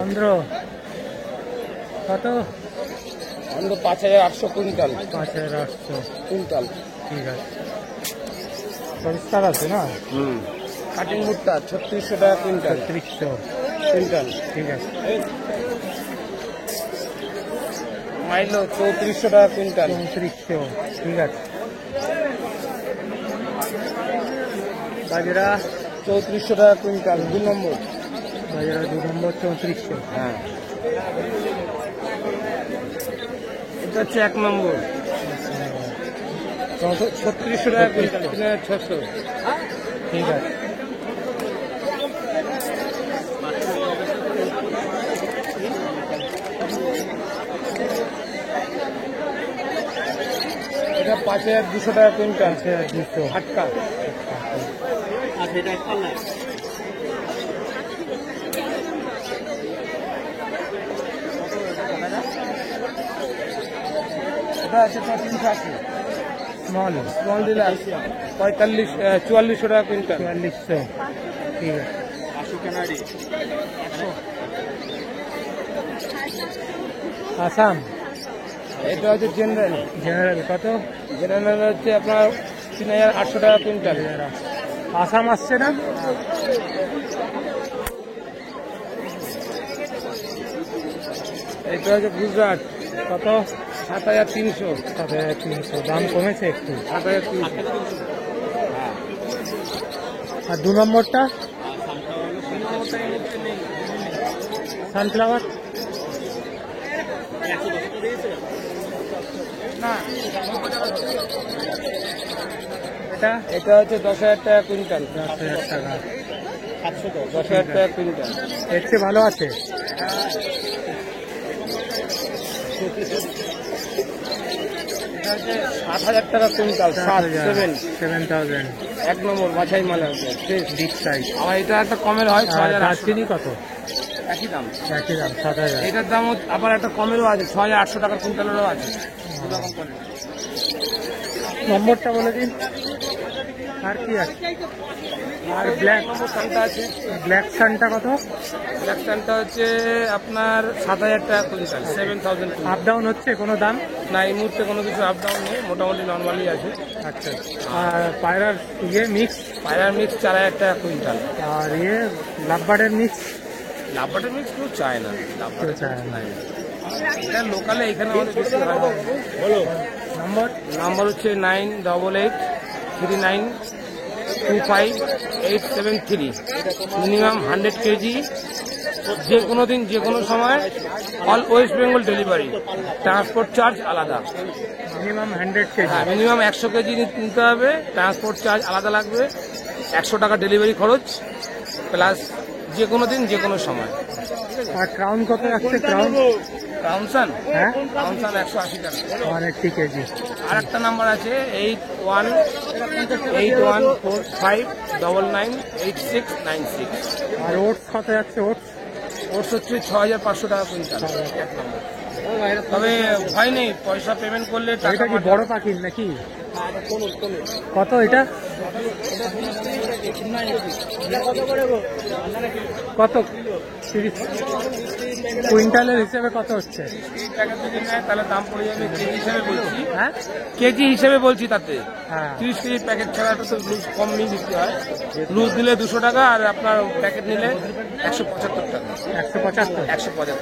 চন্দ্র কত? 5800 quintal. 5800 quintal. ঠিক আছে, পরিষ্কার আছে না? কাটিং মুটটা 3600 টাকা কুইন্টাল। 3600 কুইন্টাল। ঠিক আছে। মাইলো 3400 টাকা কুইন্টাল। 3400 ঠিক আছে। বাজরা 3400 টাকা কুইন্টাল 2 নম্বর। বাজরা 2 নম্বর 3400। হ্যাঁ, এটা হচ্ছে 1 নম্বর 3600 টাকা কুইন্টাল। 3600। ঠিক আছে। এটা 5200 টাকা কুইন্টাল। 5200 আটকা। এটা আছে 380। স্মল স্মল ডিলার 4400 টাকা কুইন্টাল। 4400 ঠিক আছে। আসাম এটা হচ্ছে জেনারেল। জেনারেল কত? জেনারেল হচ্ছে আপনার 3800 টাকা কুইন্টাল। আসাম আসছে না? এটা হচ্ছে গুজরাট কত? 7300। 7300 দাম কমেছে একটু। 7300। আর 2 নম্বরটা সানফ্লাওয়ার এটা এটা হচ্ছে 10,000 টাকা কুইন্টাল। 10,000 টাকা। 10,000 টাকা কুইন্টাল। এর চেয়ে ভালো আছে? এটা হচ্ছে 7,000 টাকা কুইন্টাল। 7000 1 নম্বর বাছাই মাল আছে। Big size. আমার এটা একটা কমের হয় 6,800। দারচিনি কত? একই দাম। একই দাম 7000। এটার দাম আবার একটা কমেরও আছে, 6,800 টাকার কুইন্টালেরও আছে। নম্বরটা বলে দিন। আর কি আছে? আর ব্ল্যাক নম্বর সানটা আছে। ব্ল্যাক সানটা কত? ব্ল্যাক সানটা হচ্ছে আপনার 7,000 টাকা কুইন্টাল। 7000। আপ ডাউন হচ্ছে কোনো দাম? না, এই মুহূর্তে কোনো কিছু আপ ডাউন নেই, মোটামুটি নর্মালি আছে। আচ্ছা। আর পায়রার মিক্স? পায়রার মিক্স 4,000 টাকা কুইন্টাল। আর লাভবার্ডের মিক্স? লাভবার্ডের মিক্স কেউ চায় না। কেউ চায় না। এটা লোকালে এখানে আমাদের বেশি হয়। বলো নাম্বার হচ্ছে 98883925,873। মিনিমাম 100 কেজি, যে কোনো দিন যে কোনো সময়, all West Bengal delivery. Transport charge আলাদা। Minimum 100 KG? হ্যাঁ, মিনিমাম 100 কেজি নিতে হবে। ট্রান্সপোর্ট চার্জ আলাদা লাগবে। 100 টাকা ডেলিভারি খরচ, প্লাস যে কোনো দিন যে কোনো সময়। আর ক্রাউন কত রাখছে? ক্রাউনসান? হ্যাঁ, ক্রাউনসান 180 টাকা। 180 কেজি। আর একটা নাম্বার আছে 818145998696। আর ওটস কত যাচ্ছে? ওটস হচ্ছে 6,500 টাকা কুইন্টাল। তবে ভয় নেই, পয়সা পেমেন্ট করলে টাকা। এটা কি বড় পাখির নাকি? কত এটা? কত? 30 কুইন্টালের হিসেবে কত হচ্ছে? প্যাকেট যদি নেয় তাহলে দাম পড়ে যাবে কেজি হিসেবে বলছি। হ্যাঁ, কেজি হিসেবে বলছি তাতে। হ্যাঁ। 30 কেজি প্যাকেট ছাড়া তো লুজ কম বিক্রি হয়। লুজ দিলে 200 টাকা, আর আপনার প্যাকেট নিলে 175 টাকা। 175। 175।